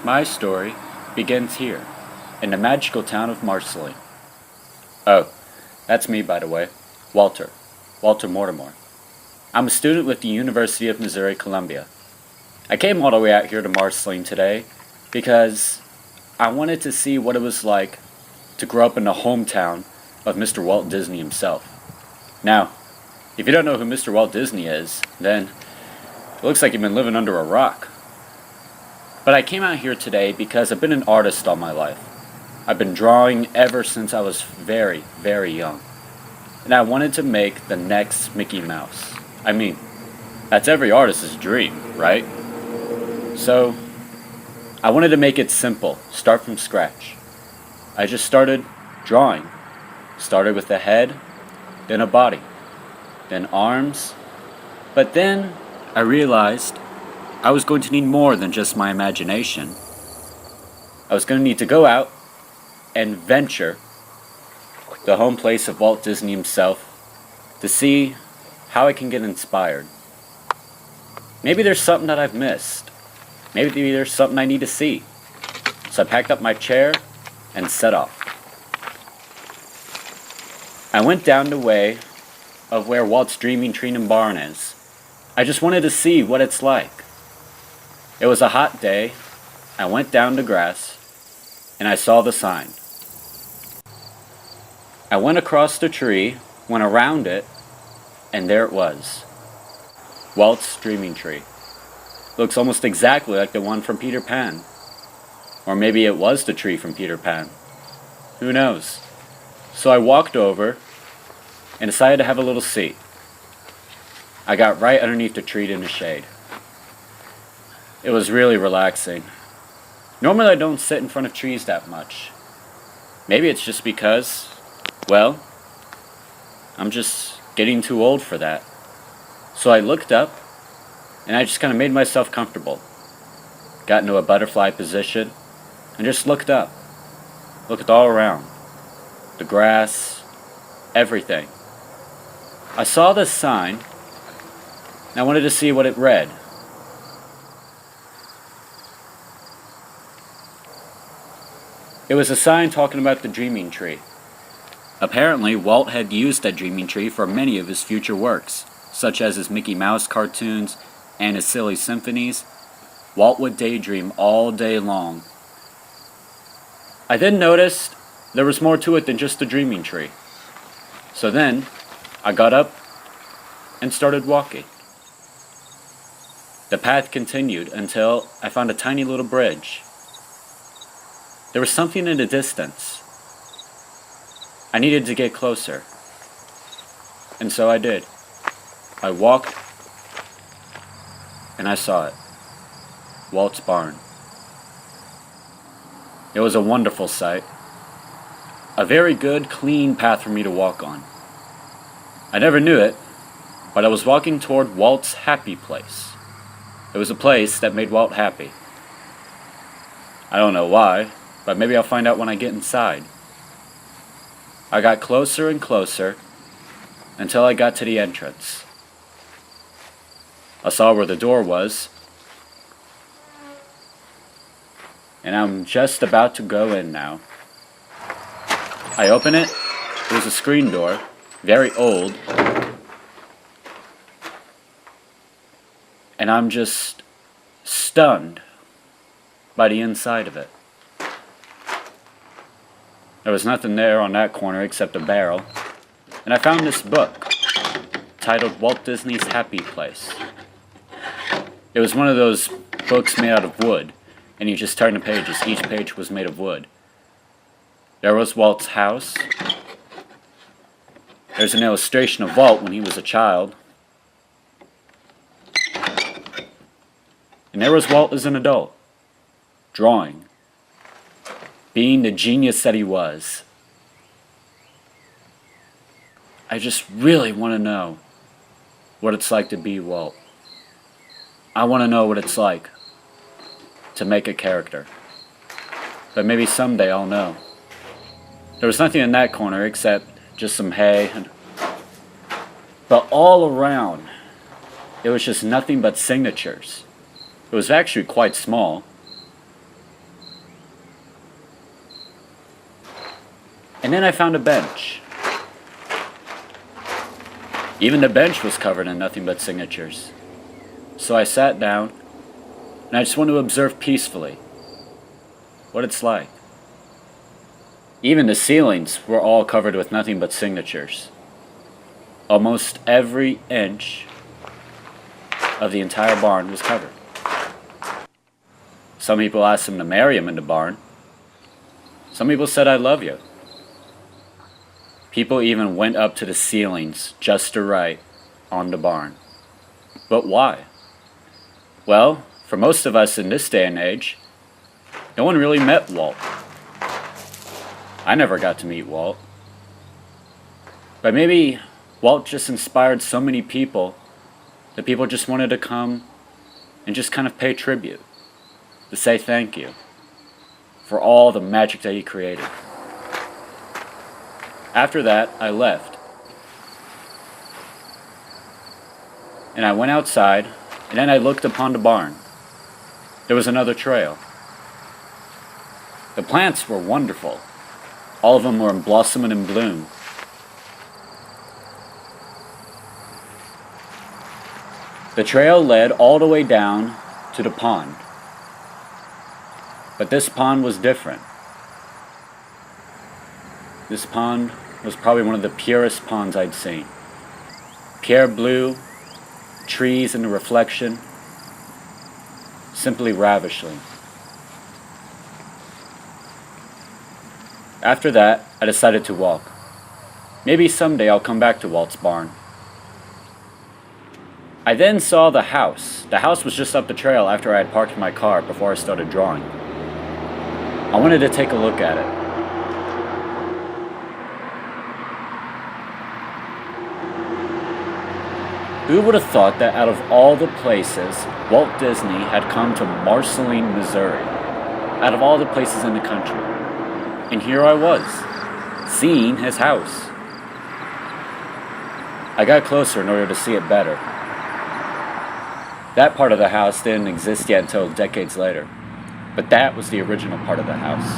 My story begins here, in the magical town of Marceline. Oh, that's me, by the way. Walter. Walter Mortimer. I'm a student with the University of Missouri, Columbia. I came all the way out here to Marceline today because I wanted to see what it was like to grow up in the hometown of Mr. Walt Disney himself. Now, if you don't know who Mr. Walt Disney is, then it looks like you've been living under a rock. But I came out here today because I've been an artist all my life. I've been drawing ever since I was very, very young. And I wanted to make the next Mickey Mouse. I mean, that's every artist's dream, right? So, I wanted to make it simple, start from scratch. I just started drawing. Started with a head, then a body, then arms. But then I realized I was going to need more than just my imagination. I was going to need to go out and venture the home place of Walt Disney himself to see how I can get inspired. Maybe there's something that I've missed. Maybe there's something I need to see. So I packed up my chair and set off. I went down the way of where Walt's Dreaming Tree and Barn is. I just wanted to see what it's like. It was a hot day. I went down to grass, and I saw the sign. I went across the tree, went around it, and there it was. Walt's Dreaming Tree. Looks almost exactly like the one from Peter Pan. Or maybe it was the tree from Peter Pan. Who knows? So I walked over and decided to have a little seat. I got right underneath the tree in the shade. It was really relaxing. Normally I don't sit in front of trees that much. Maybe it's just because, well, I'm just getting too old for that. So I looked up and I just kind of made myself comfortable. Got into a butterfly position and just looked up. Looked all around. The grass, everything. I saw this sign and I wanted to see what it read. It was a sign talking about the Dreaming Tree. Apparently, Walt had used that Dreaming Tree for many of his future works, such as his Mickey Mouse cartoons and his silly symphonies. Walt would daydream all day long. I then noticed there was more to it than just the Dreaming Tree. So then, I got up and started walking. The path continued until I found a tiny little bridge. There was something in the distance. I needed to get closer. And so I did. I walked and I saw it. Walt's barn. It was a wonderful sight. A very good, clean path for me to walk on. I never knew it, but I was walking toward Walt's happy place. It was a place that made Walt happy. I don't know why, but maybe I'll find out when I get inside. I got closer and closer until I got to the entrance. I saw where the door was, and I'm just about to go in now. I open it. It was a screen door, very old, and I'm just stunned by the inside of it. There was nothing there on that corner except a barrel, and I found this book titled Walt Disney's Happy Place. It was one of those books made out of wood, and you just turn the pages. Each page was made of wood. There was Walt's house. There's an illustration of Walt when he was a child. And there was Walt as an adult, drawing, being the genius that he was. I just really want to know what it's like to be Walt. I want to know what it's like to make a character. But maybe someday I'll know. There was nothing in that corner except just some hay. But all around, it was just nothing but signatures. It was actually quite small. And then I found a bench. Even the bench was covered in nothing but signatures. So I sat down, and I just wanted to observe peacefully what it's like. Even the ceilings were all covered with nothing but signatures. Almost every inch of the entire barn was covered. Some people asked him to marry him in the barn. Some people said, "I love you." People even went up to the ceilings just to write on the barn. But why? Well, for most of us in this day and age, no one really met Walt. I never got to meet Walt. But maybe Walt just inspired so many people that people just wanted to come and just kind of pay tribute, to say thank you for all the magic that he created. After that, I left. And I went outside, and then I looked upon the barn. There was another trail. The plants were wonderful. All of them were in blossom and in bloom. The trail led all the way down to the pond. But this pond was different. This pond was probably one of the purest ponds I'd seen. Pure blue, trees in the reflection, simply ravishing. After that, I decided to walk. Maybe someday I'll come back to Walt's barn. I then saw the house. The house was just up the trail after I had parked my car before I started drawing. I wanted to take a look at it. Who would have thought that out of all the places, Walt Disney had come to Marceline, Missouri? Out of all the places in the country. And here I was, seeing his house. I got closer in order to see it better. That part of the house didn't exist yet until decades later. But that was the original part of the house.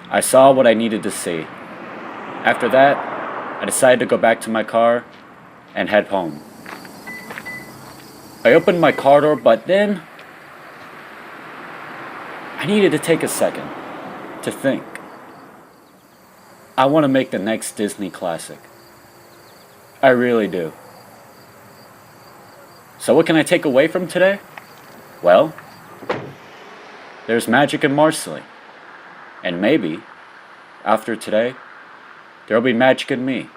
I saw what I needed to see. After that, I decided to go back to my car and head home. I opened my car door, but then I needed to take a second to think. I want to make the next Disney classic. I really do. So what can I take away from today? Well, there's magic in Marceline. And maybe, after today, there'll be magic in me.